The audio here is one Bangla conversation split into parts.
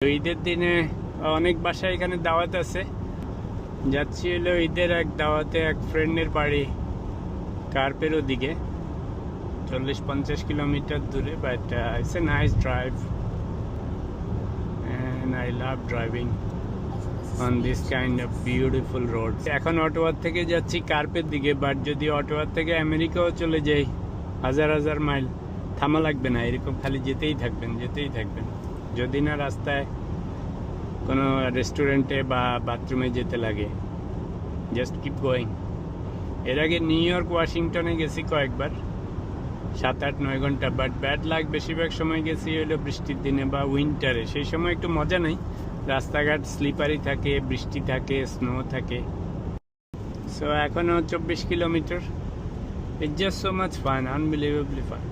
ঈদের দিনে অনেক বাসায় এখানে দাওয়াত আছে। যাচ্ছি হলো ঈদের এক দাওয়াতে এক ফ্রেন্ডের বাড়ি কার্পের ওদিকে 40-50 কিলোমিটার দূরে। But it's a nice drive and I love driving on this kind of beautiful roads. এখন অটোয়ার থেকে যাচ্ছি কার্পের দিকে, বাট যদি অটোয়ার থেকে আমেরিকাও চলে যাই হাজার হাজার মাইল, থামা লাগবে না, এরকম খালি যেতেই থাকবেন যদি না রাস্তায় কোনো রেস্টুরেন্টে বা বাথরুমে যেতে লাগে। Just keep going. এর আগে নিউ ইয়র্ক ওয়াশিংটনে গেছি কয়েকবার, 7-8-9 ঘন্টা। বাট ব্যাড লাগ, বেশিরভাগ সময় গেছি হলো বৃষ্টির দিনে বা উইন্টারে। সেই সময় একটু মজা নেই, রাস্তাঘাট স্লিপারি থাকে, বৃষ্টি থাকে, স্নো থাকে। সো এখনও 24 kilometre. It's just so much fun, unbelievably fun.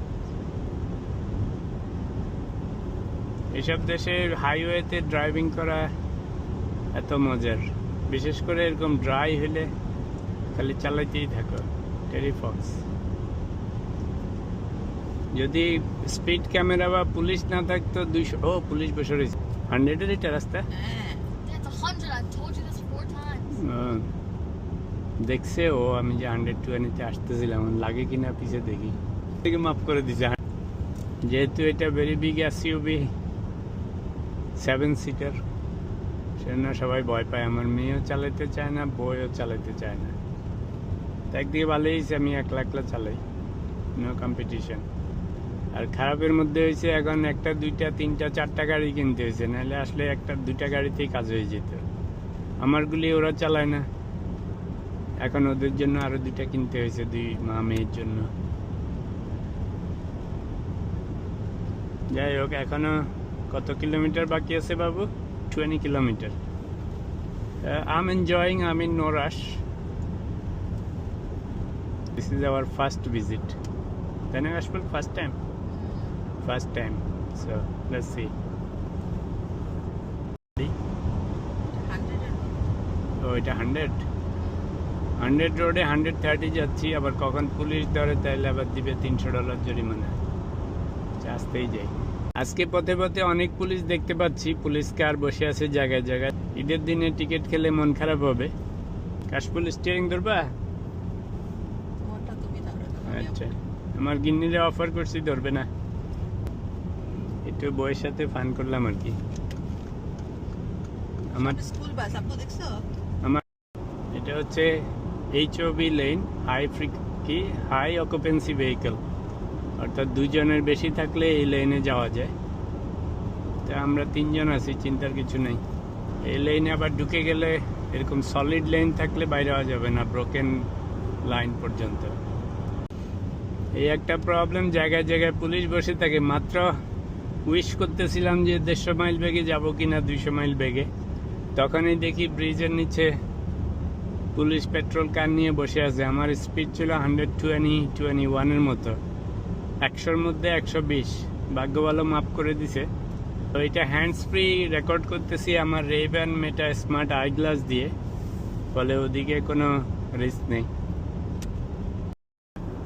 এসব দেশের হাইওয়েতে ড্রাইভিং করা এত মজার, বিশেষ করে এরকম ড্রাই হলে খালি চালাইতেই থাকো। টেরিফক্স। যদি স্পিড ক্যামেরা বা পুলিশ না থাকতো 200। ও পুলিশ বসে রয়েছে। 100-এর এটা রাস্তা দেখছে ও। আমি যে 120-তে আসতেছিলাম, লাগে কিনা পিছে দেখি, থেকে মাফ করে দিছে। যেহেতু এটা ভেরি বিগ এসইউভি 7 সিটার, সেজন্য সবাই ভয় পায়। আমার মেয়েও চালাতে চায় না, বইও চালাতে চায় না। তো একদিকে ভালোই হয়েছে আমি একলা চালাই, নো কম্পিটিশন। আর খারাপের মধ্যে হয়েছে এখন 1টা 2টা 3টা 4টা গাড়ি কিনতে হয়েছে, নাহলে আসলে 1টা 2টা গাড়িতেই কাজ হয়ে যেত। আমারগুলি ওরা চালায় না, এখন ওদের জন্য আরো 2টা কিনতে হয়েছে, 2 মা মেয়ের জন্য। যাই হোক, এখনো কত কিলোমিটার বাকি আছে বাবু? 20 kilometre. I'm enjoying. I'm in no rush. This is our first visit. Then Ashpal, first time. So let's see. 100. Oh, এটা 100 রোডে 130 যাচ্ছি। আবার কখন পুলিশ ধরে তাইলে আবার দিবে $300 জরিমানা। আসতেই যাই। আজকে পথে অনেক পুলিশ দেখতে পাচ্ছি, পুলিশ কার বসে আছে জায়গায়। ঈদের দিনে টিকিট খেলে মন খারাপ হবে। কাশফুল স্টিয়ারিং ধরবা? আচ্ছা, আমার গিন্নিরে অফার করছি, ধরবে না। একটু বইয়ের সাথে ফান করলাম আর কি। আমার এটা হচ্ছে HOV lane, high occupancy vehicle, অর্থাৎ 2 জনের বেশি থাকলে এই লাইনে যাওয়া যায়। তা আমরা 3 জন আছি, চিন্তার কিছু নেই। এই লাইনে আবার ঢুকে গেলে এরকম সলিড লাইন থাকলে বাইরে হওয়া যাবে না, ব্রোকেন লাইন পর্যন্ত। এই একটা প্রবলেম, জায়গায় পুলিশ বসে থাকে। মাত্র উইশ করতেছিলাম যে 150 মাইল বেগে যাবো কিনা 200 মাইল বেগে, তখনই দেখি ব্রিজের নিচে পুলিশ পেট্রোল কার নিয়ে বসে আছে। আমার স্পিড ছিল 121-1 মতো, 100-র মধ্যে 120। ভাগ্য ভালো মাফ করে দিছে। তো এটা হ্যান্ডস ফ্রি রেকর্ড করতেছি আমার Ray-Ban meta smart I glass দিয়ে, ফলে ওদিকে কোনো রিস্ক নেই।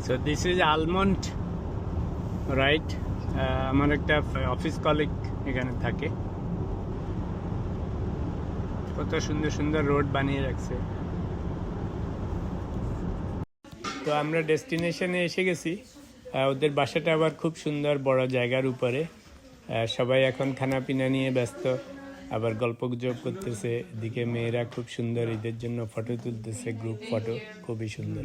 So this is almond, right? আমার একটা অফিস কলিগ এখানে থাকে। কত সুন্দর রোড বানিয়ে রাখছে। তো আমরা ডেস্টিনেশনে এসে গেছি। ওদের বাসাটা আবার খুব সুন্দর, বড় জায়গার উপরে। সবাই এখন খানা পিনা নিয়ে ব্যস্ত, আবার গল্পগুজব করতেছে। এদিকে মেয়েরা খুব সুন্দর ঈদের জন্য ফটো তুলতেছে, গ্রুপ ফটো, খুবই সুন্দর।